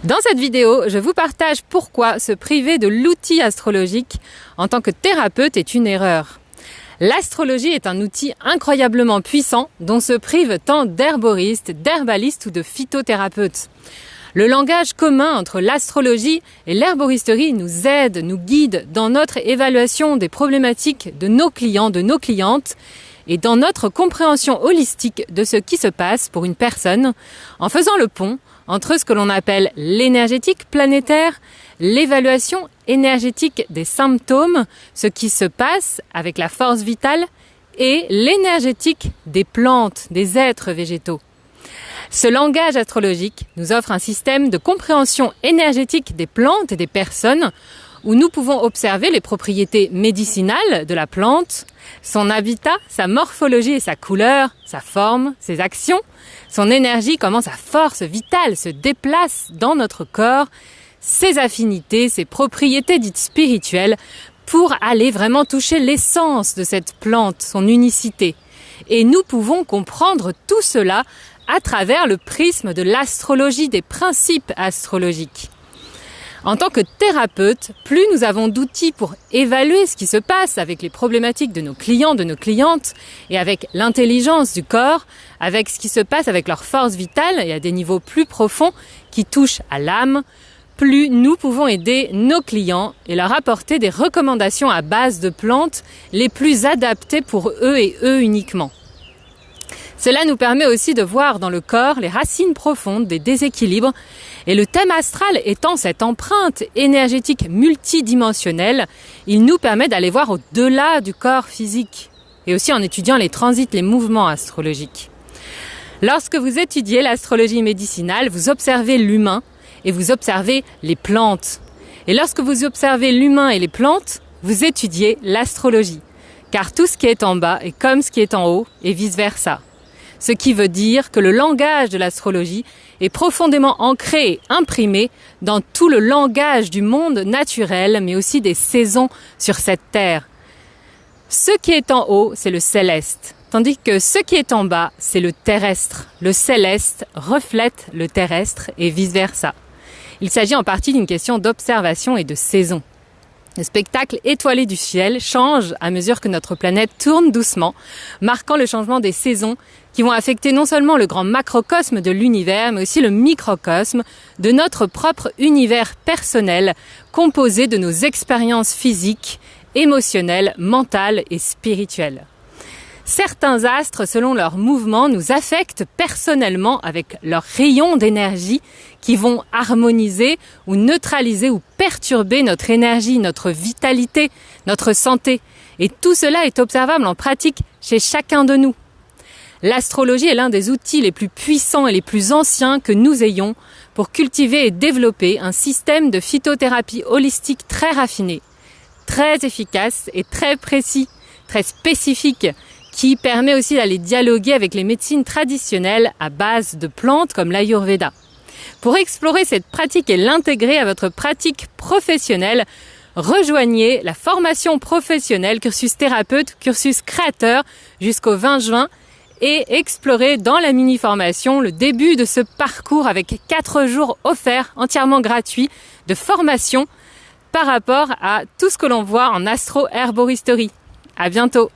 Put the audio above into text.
Dans cette vidéo, je vous partage pourquoi se priver de l'outil astrologique en tant que thérapeute est une erreur. L'astrologie est un outil incroyablement puissant dont se privent tant d'herboristes, d'herbalistes ou de phytothérapeutes. Le langage commun entre l'astrologie et l'herboristerie nous aide, nous guide dans notre évaluation des problématiques de nos clients, de nos clientes et dans notre compréhension holistique de ce qui se passe pour une personne en faisant le pont entre ce que l'on appelle l'énergétique planétaire, l'évaluation énergétique des symptômes, ce qui se passe avec la force vitale, et l'énergétique des plantes, des êtres végétaux. Ce langage astrologique nous offre un système de compréhension énergétique des plantes et des personnes où nous pouvons observer les propriétés médicinales de la plante, son habitat, sa morphologie et sa couleur, sa forme, ses actions, son énergie, comment sa force vitale se déplace dans notre corps, ses affinités, ses propriétés dites spirituelles, pour aller vraiment toucher l'essence de cette plante, son unicité. Et nous pouvons comprendre tout cela à travers le prisme de l'astrologie, des principes astrologiques. En tant que thérapeute, plus nous avons d'outils pour évaluer ce qui se passe avec les problématiques de nos clients, de nos clientes, et avec l'intelligence du corps, avec ce qui se passe avec leur force vitale et à des niveaux plus profonds qui touchent à l'âme, plus nous pouvons aider nos clients et leur apporter des recommandations à base de plantes les plus adaptées pour eux et eux uniquement. Cela nous permet aussi de voir dans le corps les racines profondes des déséquilibres et le thème astral étant cette empreinte énergétique multidimensionnelle, il nous permet d'aller voir au-delà du corps physique et aussi en étudiant les transits, les mouvements astrologiques. Lorsque vous étudiez l'astrologie médicinale, vous observez l'humain et vous observez les plantes. Et lorsque vous observez l'humain et les plantes, vous étudiez l'astrologie. Car tout ce qui est en bas est comme ce qui est en haut et vice-versa. Ce qui veut dire que le langage de l'astrologie est profondément ancré et imprimé dans tout le langage du monde naturel, mais aussi des saisons sur cette terre. Ce qui est en haut, c'est le céleste, tandis que ce qui est en bas, c'est le terrestre. Le céleste reflète le terrestre et vice-versa. Il s'agit en partie d'une question d'observation et de saison. Le spectacle étoilé du ciel change à mesure que notre planète tourne doucement, marquant le changement des saisons qui vont affecter non seulement le grand macrocosme de l'univers, mais aussi le microcosme de notre propre univers personnel, composé de nos expériences physiques, émotionnelles, mentales et spirituelles. Certains astres, selon leurs mouvements, nous affectent personnellement avec leurs rayons d'énergie qui vont harmoniser ou neutraliser ou perturber notre énergie, notre vitalité, notre santé. Et tout cela est observable en pratique chez chacun de nous. L'astrologie est l'un des outils les plus puissants et les plus anciens que nous ayons pour cultiver et développer un système de phytothérapie holistique très raffiné, très efficace et très précis, très spécifique, qui permet aussi d'aller dialoguer avec les médecines traditionnelles à base de plantes comme l'Ayurveda. Pour explorer cette pratique et l'intégrer à votre pratique professionnelle, rejoignez la formation professionnelle Cursus Thérapeute, Cursus Créateur jusqu'au 20 juin et explorez dans la mini-formation le début de ce parcours avec 4 jours offerts entièrement gratuits de formation par rapport à tout ce que l'on voit en astro-herboristerie. À bientôt!